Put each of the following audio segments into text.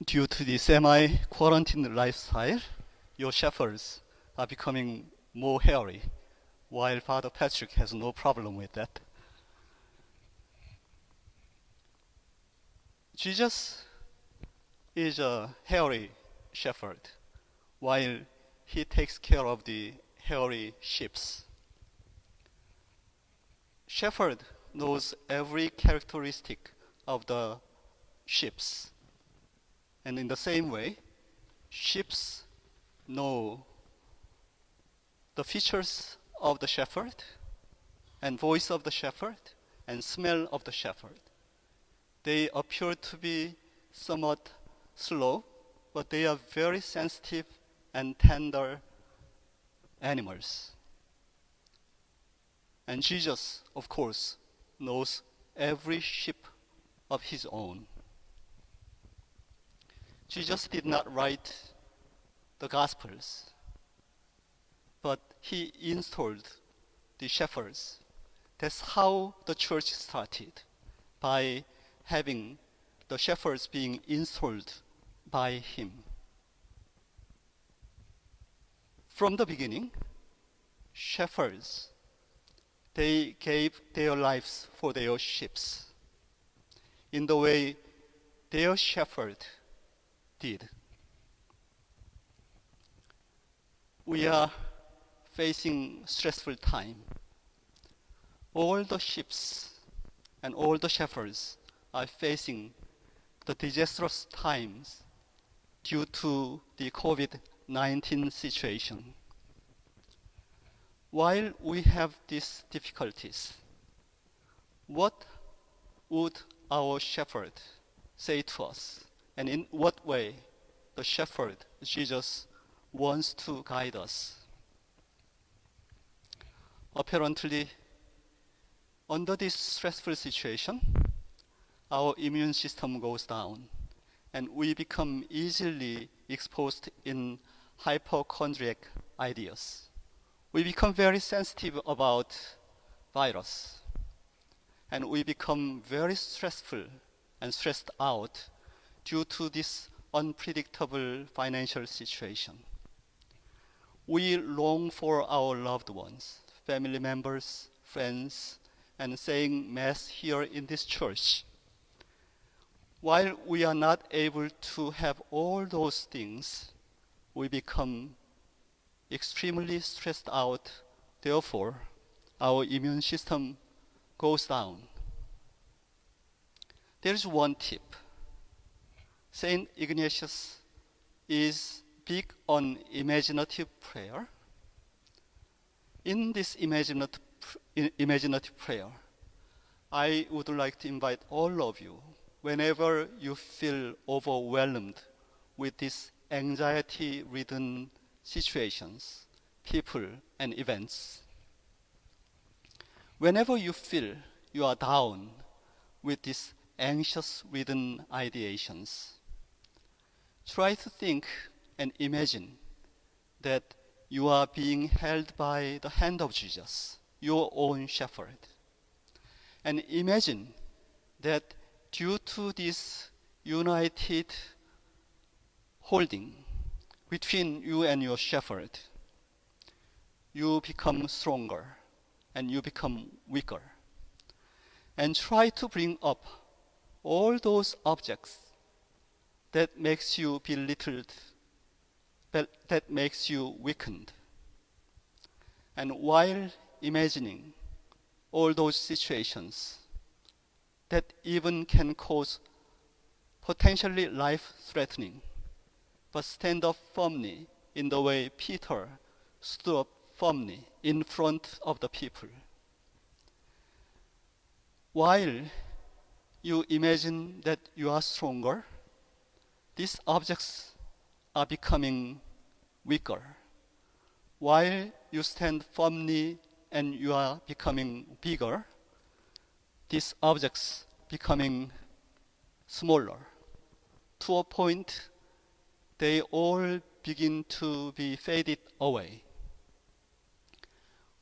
Due to the semi-quarantine lifestyle, your shepherds are becoming more hairy, while Father Patrick has no problem with that. Jesus is a hairy shepherd, while he takes care of the hairy sheep. Shepherd knows every characteristic of the sheep, and in the same way, sheep know the features of the shepherd and voice of the shepherd and smell of the shepherd. They appear to be somewhat slow, but they are very sensitive and tender animals. And Jesus, of course, knows every sheep of his own. Jesus did not write the Gospels, but he installed the shepherds. That's how the church started, by having the shepherds being installed by him. From the beginning, shepherds, they gave their lives for their sheep in the way their shepherd did. We are facing stressful time. All the sheep and all the shepherds are facing the disastrous times due to the COVID-19 situation. While we have these difficulties, what would our shepherd say to us? And in what way the shepherd, Jesus, wants to guide us? Apparently, under this stressful situation, our immune system goes down and we become easily exposed in hypochondriac ideas. We become very sensitive about virus, and we become very stressful and stressed out due to this unpredictable financial situation. We long for our loved ones, family members, friends, and saying Mass here in this church. While we are not able to have all those things, we become extremely stressed out. Therefore, our immune system goes down. There is one tip. Saint Ignatius is big on imaginative prayer. In this imaginative prayer, I would like to invite all of you, whenever you feel overwhelmed with these anxiety-ridden situations, people, and events, whenever you feel you are down with these anxious-ridden ideations, try to think and imagine that you are being held by the hand of Jesus, your own shepherd. And imagine that due to this united holding between you and your shepherd, you become stronger and you become weaker. And try to bring up all those objects that makes you belittled, that makes you weakened. And while imagining all those situations that even can cause potentially life-threatening, but stand up firmly in the way Peter stood up firmly in front of the people. While you imagine that you are stronger, these objects are becoming weaker. While you stand firmly and you are becoming bigger, these objects becoming smaller. To a point, they all begin to be faded away.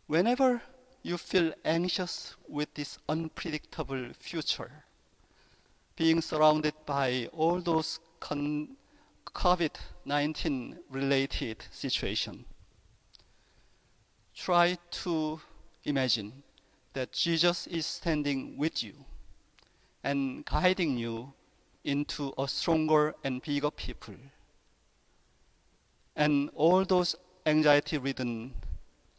Whenever you feel anxious with this unpredictable future, being surrounded by all those COVID-19 related situation. Try to imagine that Jesus is standing with you and guiding you into a stronger and bigger people. And all those anxiety-ridden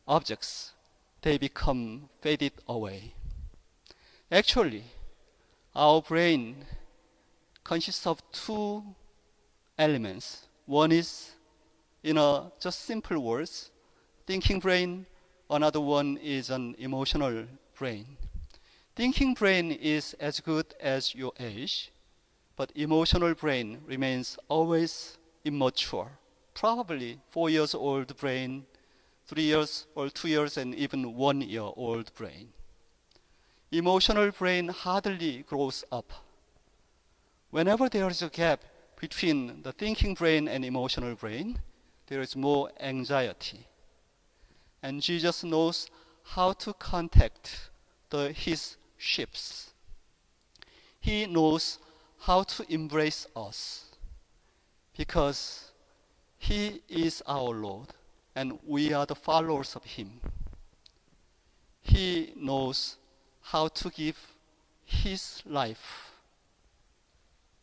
objects, they become faded away. Actually, our brain consists of two elements. One is, in just simple words, thinking brain. Another one is an emotional brain. Thinking brain is as good as your age, but emotional brain remains always immature. Probably 4 years old brain, 3 years or 2 years, and even 1 year old brain. Emotional brain hardly grows up. Whenever there is a gap between the thinking brain and emotional brain, there is more anxiety. And Jesus knows how to contact his sheep. He knows how to embrace us because he is our Lord and we are the followers of him. He knows how to give his life.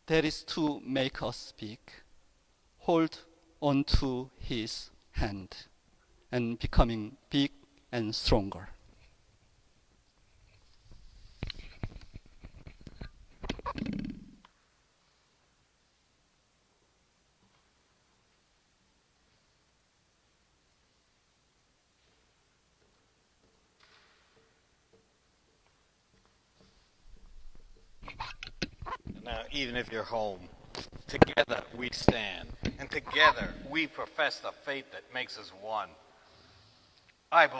That is to make us big, hold on to his hand, and becoming big and stronger. Now, even if you're home, together we stand, and together we profess the faith that makes us one. I believe